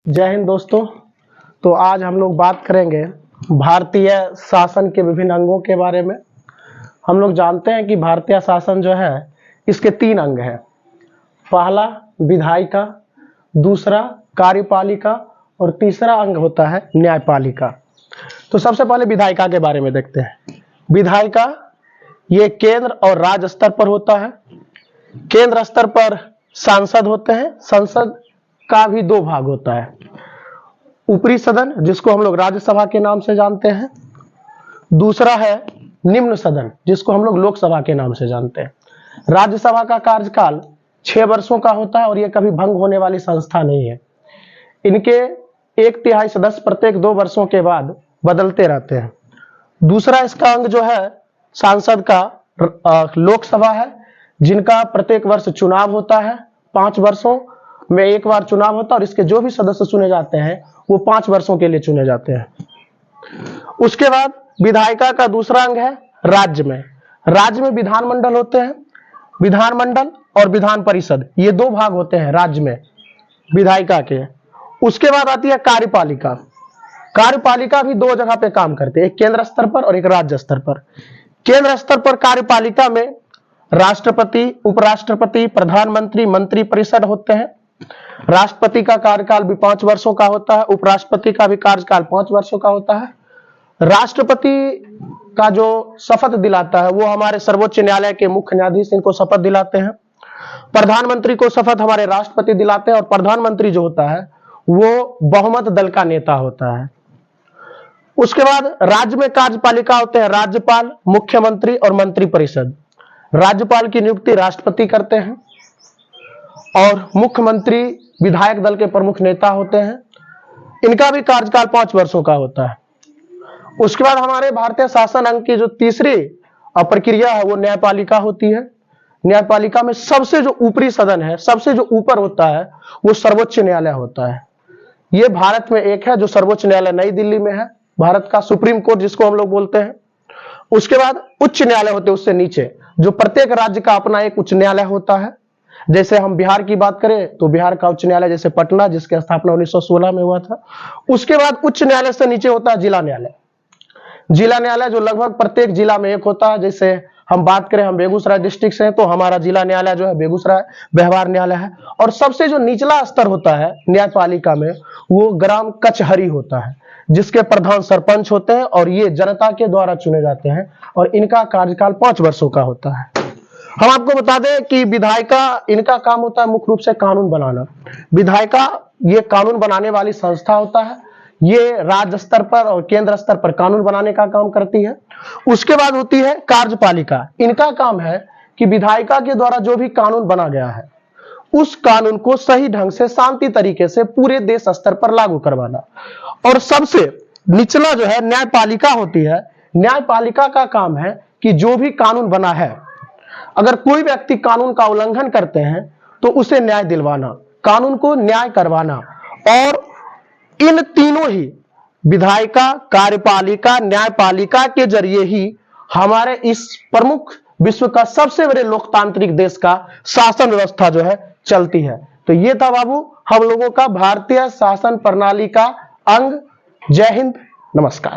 जय हिंद दोस्तों। तो आज हम लोग बात करेंगे भारतीय शासन के विभिन्न अंगों के बारे में। हम लोग जानते हैं कि भारतीय शासन जो है इसके 3 अंग हैं। पहला विधायिका, दूसरा कार्यपालिका और तीसरा अंग होता है न्यायपालिका। तो सबसे पहले विधायिका के बारे में देखते हैं। विधायिका ये केंद्र और राज्य स्तर पर होता है। केंद्र स्तर पर सांसद होते हैं। संसद का भी 2 भाग होता है, ऊपरी सदन जिसको हम लोग राज्यसभा के नाम से जानते हैं, दूसरा है निम्न सदन जिसको हम लोग लोकसभा के नाम से जानते हैं। राज्यसभा का कार्यकाल 6 वर्षों का होता है और यह कभी भंग होने वाली संस्था नहीं है। इनके 1/3 सदस्य प्रत्येक 2 वर्षों के बाद बदलते रहते हैं। दूसरा इसका अंग जो है सांसद का लोकसभा है, जिनका प्रत्येक वर्ष चुनाव होता है। 5 वर्षों में एक बार चुनाव होता है और इसके जो भी सदस्य चुने जाते हैं वो 5 वर्षों के लिए चुने जाते हैं। उसके बाद विधायिका का दूसरा अंग है राज्य में। राज्य में विधानमंडल होते हैं। विधानमंडल और विधान परिषद ये 2 भाग होते हैं राज्य में विधायिका के। उसके बाद आती है कार्यपालिका। कार्यपालिका भी 2 जगह पे काम करते हैं, एक केंद्र स्तर पर और एक राज्य स्तर पर। केंद्र स्तर पर कार्यपालिका में राष्ट्रपति, उपराष्ट्रपति, प्रधानमंत्री, मंत्री परिषद होते हैं। राष्ट्रपति का कार्यकाल भी 5 वर्षों का होता है। उपराष्ट्रपति का भी कार्यकाल 5 वर्षों का होता है। राष्ट्रपति का जो शपथ दिलाता है वो हमारे सर्वोच्च न्यायालय के मुख्य न्यायाधीश इनको शपथ दिलाते हैं। प्रधानमंत्री को शपथ हमारे राष्ट्रपति दिलाते हैं और प्रधानमंत्री जो होता है वो बहुमत दल का नेता होता है। उसके बाद राज्य में कार्यपालिका होते हैं राज्यपाल, मुख्यमंत्री और मंत्री परिषद। राज्यपाल की नियुक्ति राष्ट्रपति करते हैं और मुख्यमंत्री विधायक दल के प्रमुख नेता होते हैं। इनका भी कार्यकाल 5 वर्षों का होता है। उसके बाद हमारे भारतीय शासन अंग की जो तीसरी प्रक्रिया है वो न्यायपालिका होती है। न्यायपालिका में सबसे जो ऊपरी सदन है, सबसे जो ऊपर होता है वो सर्वोच्च न्यायालय होता है। ये भारत में एक है जो सर्वोच्च न्यायालय नई दिल्ली में है, भारत का सुप्रीम कोर्ट जिसको हम लोग बोलते हैं। उसके बाद उच्च न्यायालय होते हैं उससे नीचे, जो प्रत्येक राज्य का अपना एक उच्च न्यायालय होता है। जैसे हम बिहार की बात करें तो बिहार का उच्च न्यायालय जैसे पटना, जिसकी स्थापना 1916 में हुआ था। उसके बाद उच्च न्यायालय से नीचे होता है जिला न्यायालय। जिला न्यायालय जो लगभग प्रत्येक जिला में एक होता है। जैसे हम बात करें, हम बेगूसराय डिस्ट्रिक्ट से हैं तो हमारा जिला न्यायालय जो है बेगूसराय व्यवहार न्यायालय है। और सबसे जो निचला स्तर होता है न्यायपालिका में वो ग्राम कचहरी होता है, जिसके प्रधान सरपंच होते हैं और ये जनता के द्वारा चुने जाते हैं और इनका कार्यकाल 5 वर्षों का होता है। हम आपको बता दें कि विधायिका इनका काम होता है मुख्य रूप से कानून बनाना। विधायिका ये कानून बनाने वाली संस्था होता है। ये राज्य स्तर पर और केंद्र स्तर पर कानून बनाने का काम करती है। उसके बाद होती है कार्यपालिका। इनका काम है कि विधायिका के द्वारा जो भी कानून बना गया है उस कानून को सही ढंग से शांति तरीके से पूरे देश स्तर पर लागू करवाना। और सबसे निचला जो है न्यायपालिका होती है। न्यायपालिका का काम है कि जो भी कानून बना है, अगर कोई व्यक्ति कानून का उल्लंघन करते हैं तो उसे न्याय दिलवाना, कानून को न्याय करवाना। और इन तीनों ही विधायिका, कार्यपालिका, न्यायपालिका के जरिए ही हमारे इस प्रमुख विश्व का सबसे बड़े लोकतांत्रिक देश का शासन व्यवस्था जो है चलती है। तो ये था बाबू हम लोगों का भारतीय शासन प्रणाली का अंग। जय हिंद, नमस्कार।